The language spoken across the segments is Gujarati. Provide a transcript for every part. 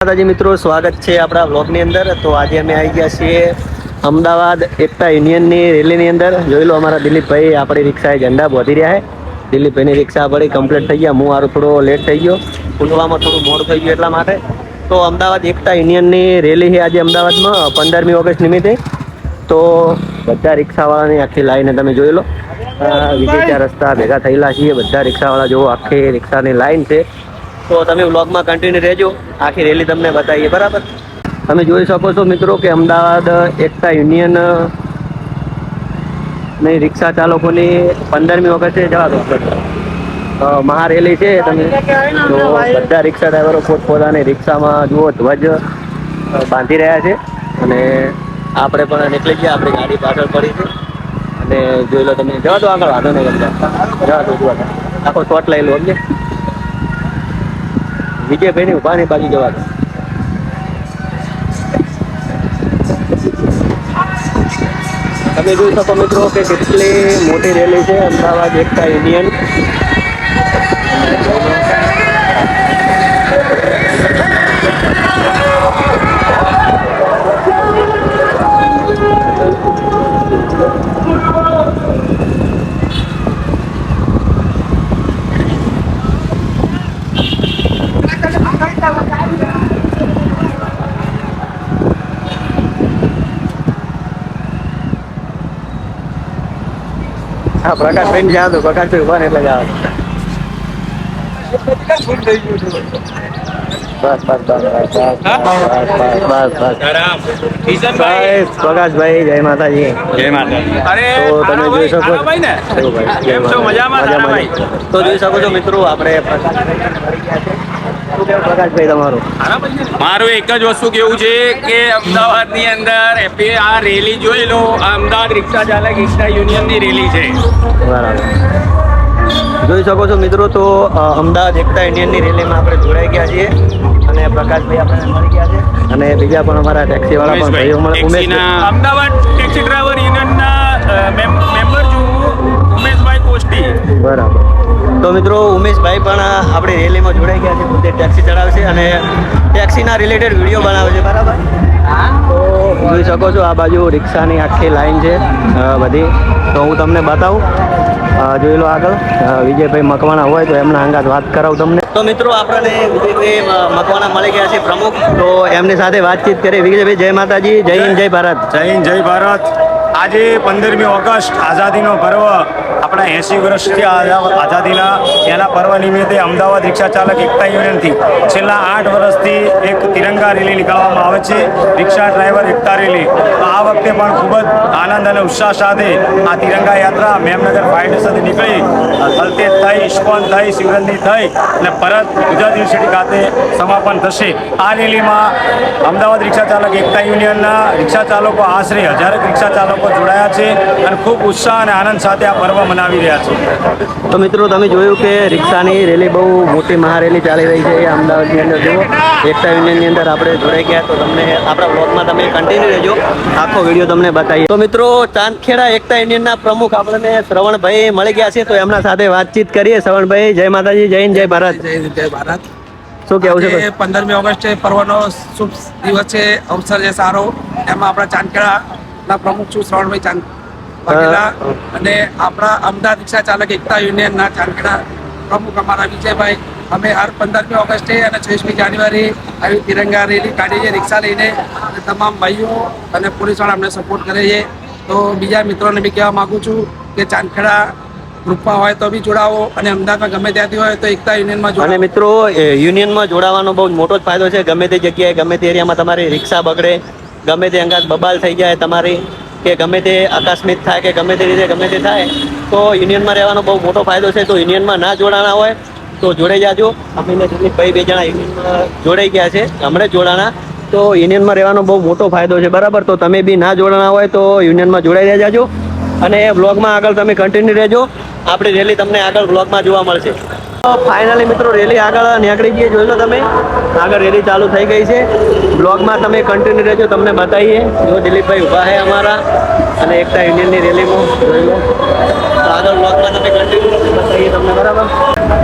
માતાજી મિત્રો, સ્વાગત છે આપણા વ્લોગની અંદર. તો આજે અમે આવી ગયા છીએ અમદાવાદ એકતા યુનિયનની રેલીની અંદર. જોઈ લો, અમારા દિલીપભાઈ આપણી રિક્ષાએ ઝંડા બાંધી રહ્યા છે. દિલીપભાઈની રિક્ષા આપણી કમ્પ્લીટ થઈ ગયા. હું મારું થોડો લેટ થઈ ગયો, ખુલવામાં થોડું મોડું થઈ ગયું એટલા માટે. તો અમદાવાદ એકતા યુનિયનની રેલી છે આજે અમદાવાદમાં 15મી ઓગસ્ટ નિમિત્તે. તો બધા રિક્ષાવાળાની આખી લાઈને તમે જોઈ લો. વિજય રસ્તા ભેગા થયેલા છીએ બધા રિક્ષાવાળા. જો આખી રિક્ષાની લાઈન છે. તો તમે વ્લોગમાં કન્ટિન્યુ રહેજો, આખી રેલી તમને બતાવીએ. બરાબર, તમે જોઈ શકો છો મિત્રો કે અમદાવાદ એકતા યુનિયન ની રિક્ષા ચાલકોની 15મી ઓગસ્ટે જવા દો મહારેલી છે. તમે તો બધા રિક્ષા ડ્રાઈવરો પોતપોતાની રિક્ષામાં જુઓ ધ્વજ બાંધી રહ્યા છે. અને આપણે પણ નીકળી ગયા, આપણી ગાડી પાછળ પડી છે. અને જોઈ લો તમે, જવા દો આગળ, વાંધો નહીં કરતા, જવા દો. આખો શોટ લઈ લો. સમજે વિજયભાઈની ઉભાની બાજુ જવા દો. તમે જોઈ શકો મિત્રો કે કેટલી મોટી રેલી છે અમદાવાદ એકતા યુનિયન. હા, પ્રકાશભાઈ જવા દો. પ્રકાશભાઈ ઉભા ને એટલે જવા દો. બસ બસ બસ પ્રકાશભાઈ, જય માતાજી. જય માતાજી. તો તમે જોઈ શકો તો જોઈ શકો છો મિત્રો, આપણે પ્રકાશભાઈ તમારું. મારું એક જ વસ્તુ કેવું છે કે અમદાવાદની અંદર આ રેલી જોઈ લો. આ અમદાવાદ રિક્ષા ચાલક એકતા યુનિયનની રેલી છે. બરાબર, જોઈ શકો છો મિત્રો. તો અમદાવાદ એકતા યુનિયનની રેલીમાં આપણે જોડાઈ ગયા છીએ. અને પ્રકાશભાઈ આપણે મળી ગયા છે. અને બીજા પણ અમારા ટેક્સી વાળા પણ ભાઈઓ મળે. અમદાવાદ ટેક્સી ડ્રાઈવર યુનિયનના મેમ્બર છું, ઉમેશભાઈ કોષ્ટી. બરાબર, તો મિત્રો ઉમેશભાઈ પણ આપણી રેલીમાં જોડાઈ ગયા છે. પોતે ટેક્સી ચલાવે છે અને ટેક્સીના રિલેટેડ વિડીયો બનાવે છે. બરાબર, તો જોઈ શકો છો આ બાજુ રિક્ષાની આખી લાઈન છે બધી. તો હું તમને બતાવું, જોઈ લો આગળ. વિજયભાઈ મકવાણા હોય તો એમના અંગાત વાત કરાવું તમને. તો મિત્રો આપણને વિજયભાઈ મકવાણા મળી ગયા છે, પ્રમુખ. તો એમની સાથે વાતચીત કરીએ. વિજયભાઈ, જય માતાજી, જય હિન્દ, જય ભારત. જય હિન્દ, જય ભારત. આજે 15મી ઓગસ્ટ આઝાદીનો પર્વ, આપણા 80 વર્ષથી આઝાદીના એના પર્વ નિમિત્તે અમદાવાદ રિક્ષા ચાલક એકતા યુનિયનથી છેલ્લા 8 વર્ષથી એક તિરંગા રેલી નીકળવામાં આવે છે, રિક્ષા ડ્રાઈવર એકતા રેલી. તો આ વખતે પણ ખૂબ જ આનંદ અને ઉત્સાહ સાથે આ તિરંગા યાત્રા મેમનગર ફાયર સ્ટેશનથી નીકળી થલતેજ થઈ, ઇસ્કોન થઈ, શિવરંદી થઈ અને પરત ગુજરાત યુનિવર્સિટી ખાતે સમાપન થશે. આ રેલીમાં અમદાવાદ રિક્ષા ચાલક એકતા યુનિયનના રિક્ષા ચાલકો આશરે 1000 રિક્ષા ચાલકો જોડાયા છે અને ખૂબ ઉત્સાહ અને આનંદ સાથે આ પર્વ મનાવી રહ્યા છે. તો મિત્રો તમે જોયું કે રિક્ષાની રેલી બહુ મોટી મહારેલી ચાલી રહી છે અમદાવાદની અંદર. જુઓ, એકતા યુનિયનની અંદર આપણે જોડાઈ ગયા. તો તમને આપણા બ્લોગમાં તમે કન્ટિન્યુ રહેજો, આખો વિડીયો તમને બતાવીએ. તો મિત્રો ચાંદખેડા એકતા યુનિયનના પ્રમુખ આપણને શ્રવણભાઈ મળી ગયા છે. તો એમના સાથે વાતચીત કરીએ. શ્રવણભાઈ, જય માતાજી, જય હિન્દ, જય ભારત. જય હિન્દ, જય ભારત. શું કહેવું છે? 15મી ઓગસ્ટે પર્વનો શુભ દિવસ છે, અવસર છે સારો. એમાં આપણા ચાંદખેડાના પ્રમુખ છું શ્રવણભાઈ ચાંદ વાઘેલા, અને આપણા અમદાવાદ રિક્ષા ચાલક એકતા યુનિયનના ચાંદખેડા પ્રમુખ અમારા વિજયભાઈ. અમે હર 15મી ઓગસ્ટે અને 26મી જાન્યુઆરી આવી તિરંગા રેલી કાઢીએ છીએ રિક્ષા લઈને. અને તમામ ભાઈઓ અને પોલીસવાળા અમને સપોર્ટ કરે છે. તો બીજા મિત્રોને બી કહેવા માગું છું કે ચાંદખેડા ગ્રુપમાં હોય તો બી જોડાવો, અને અમદાવાદમાં ગમે ત્યાંથી હોય તો એકતા યુનિયનમાં જોડાવો. અને મિત્રો યુનિયનમાં જોડાવાનો બહુ મોટો જ ફાયદો છે. ગમે તે જગ્યાએ, ગમે તે એરિયામાં તમારી રિક્ષા બગડે, ગમે તે અંગાત બબાલ થઈ જાય તમારી, કે ગમે તે આકસ્મિક થાય, કે ગમે તે રીતે ગમે તે થાય, તો યુનિયનમાં રહેવાનો બહુ મોટો ફાયદો છે. તો યુનિયનમાં ના જોડાના હોય તો જોડાઈ જાજો. અમે દિલીપભાઈ 2 જણા યુનિયનમાં જોડાઈ ગયા છે, હમણાં જોડાણા. તો યુનિયનમાં રહેવાનો બહુ મોટો ફાયદો છે. બરાબર, તો તમે બી ના જોડાના હોય તો યુનિયનમાં જોડાઈ જાજો. અને બ્લોગમાં આગળ તમે કન્ટિન્યુ રહેજો. આપણી રેલી તમને આગળ બ્લોગમાં જોવા મળશે. ફાઇનલી મિત્રો રેલી આગળ નીકળી ગઈ. જોઈ લો તમે, આગળ રેલી ચાલુ થઈ ગઈ છે. બ્લોગમાં તમે કન્ટિન્યુ રહેજો, તમને બતાવીએ. જો દિલીપભાઈ ઊભા છે અમારા, અને એકતા યુનિયનની રેલીમાં જોઈ લો. તો આગળ બ્લોગમાં તમે કન્ટિન્યુ બતાવીએ તમને. બરાબર,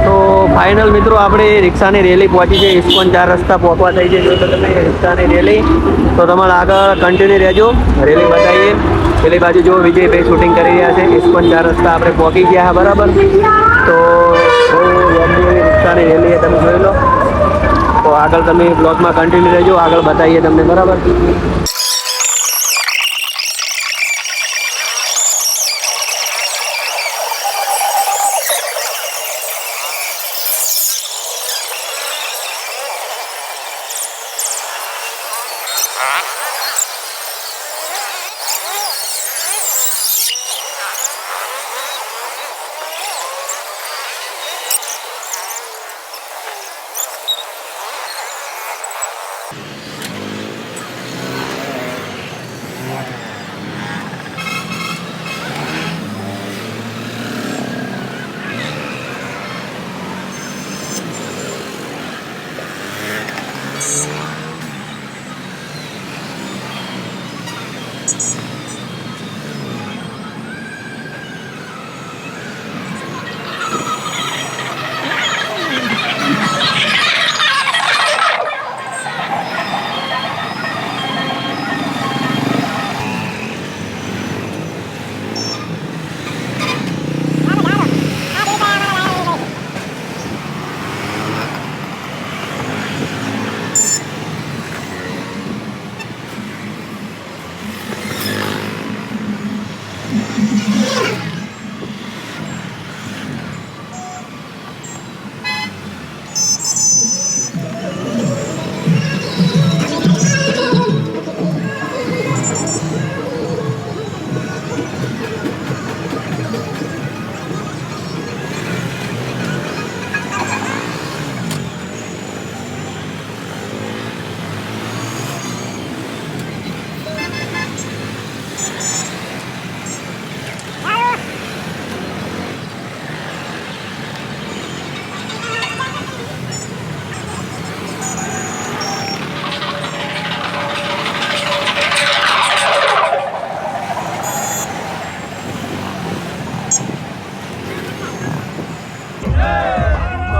તો ફાઇનલ મિત્રો આપણે રિક્ષાની રેલી પહોંચી છે. ઇસ્કોન 4 રસ્તા પહોંચવા થઈ છે. જો તો તમે રિક્ષાની રેલી તો તમારે આગળ કન્ટિન્યુ રહેજો. રેલી બતાવીએ. પેલી બાજુ જો વિજયભાઈ શૂટિંગ કરી રહ્યા છે. ઇસ્કોન 4 રસ્તા આપણે પહોંચી ગયા હા, બરાબર. તો બહુ લાંબી રિક્ષાની રેલી તમે જોઈ લો. તો આગળ તમે બ્લોગમાં કન્ટિન્યુ રહેજો. આગળ બતાવીએ તમને, બરાબર.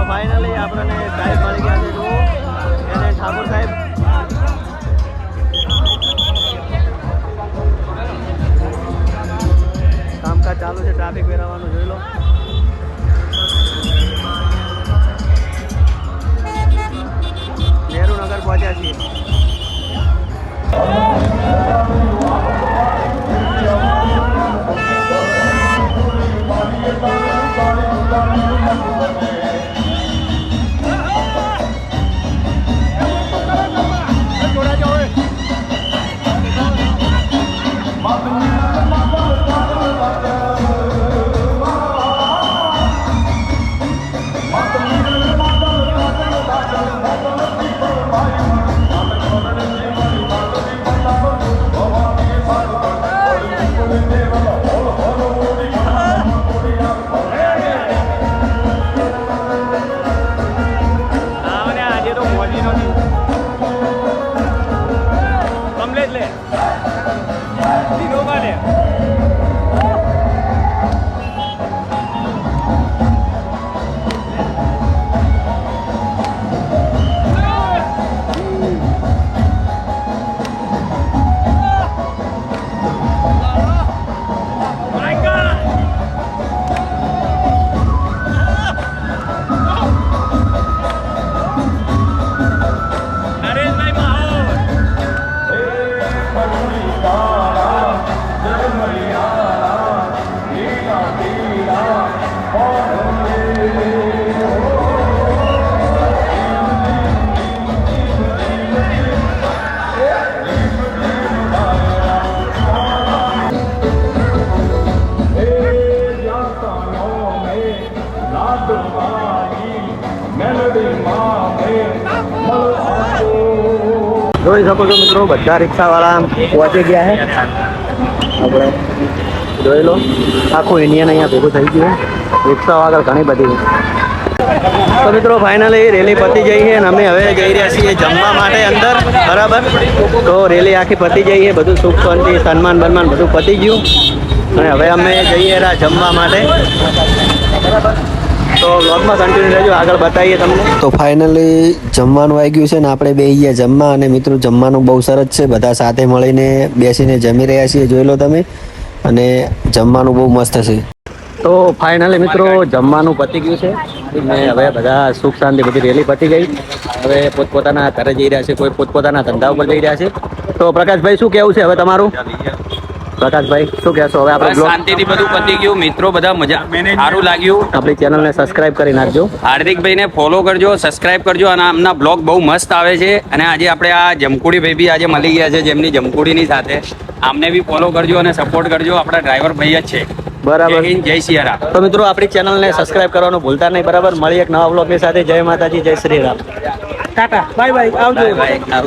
ફાઇનલી આપણને સાહેબ મળી ગયા છે. જુઓ એને ઠાકોર સાહેબ. કામકાજ ચાલુ છે. ટ્રાફિક વેરાવાનું જોઈ લો. નહેરુનગર પહોંચ્યા છીએ. જોઈ શકો છો મિત્રો, બધા રિક્ષાવાળા પહોંચી ગયા છે. આપણે જોઈ લો, આખું ઇન્ડિયન અહીંયા ભેગું થઈ ગયું. રિક્ષાઓ આગળ ઘણી બધી. તો મિત્રો ફાઇનલી રેલી પતી જઈ છે અને અમે હવે જઈ રહ્યા છીએ જમવા માટે અંદર, બરાબર. તો રેલી આખી પતી જઈ છે, બધું સુખ શાંતિ સન્માન બન્માન બધું પતી ગયું અને હવે અમે જઈએ રહ્યા જમવા માટે, બરાબર. તો તો વ્લોગમાં કન્ટિન્યુ રહેજો, આગળ બતાવીએ તમને. તો ફાઇનલી જમવાનું આવી ગયું છે ને આપણે બે ગયા જમવા. અને મિત્રો જમવાનું બહુ સરસ છે, બધા સાથે મળીને બેસીને જમી રહ્યા છીએ, જોઈ લો તમે. અને જમવાનું બહુ મસ્ત છે. તો ફાઇનલી મિત્રો જમવાનું પતી ગયું છે અને હવે બધા સુખ શાંતિ બધી રેલી પતી ગઈ. હવે પોતપોતાના ઘરે જઈ રહ્યા છે, કોઈ પોતપોતાના ધંધા ઉપર જઈ રહ્યા છે. તો પ્રકાશભાઈ શું કહેવું છે હવે તમારું? પ્રકાશભાઈ શું કહેશો હવે? આપણે બસ બ્લોગ શાંતિથી બધું પતી ગયું. મિત્રો બધા મજા, સારું લાગ્યું. આપણી ચેનલને સબસ્ક્રાઇબ કરી નાખજો. હાર્દિકભાઈને ફોલો કરજો, સબસ્ક્રાઇબ કરજો. અને આમના બ્લોગ બહુ મસ્ત આવે છે. અને આજે આપણે આ જમકુડી ભાઈ બી આજે મળી ગયા છે, જેમની જમકુડીની સાથે. આમને બી ફોલો કરજો અને સપોર્ટ કરજો. આપણા ડ્રાઈવર ભાઈ જ છે. બરાબર. જય હિન્દ, જય સિયારામ. તો મિત્રો આપણી ચેનલને સબસ્ક્રાઇબ કરવાનું ભૂલતા નહીં. બરાબર, મળી એક નવા બ્લોગની સાથે. જય માતાજી, જય શ્રી રામ. ટાટા, બાય બાય, આવજો. Bye bye.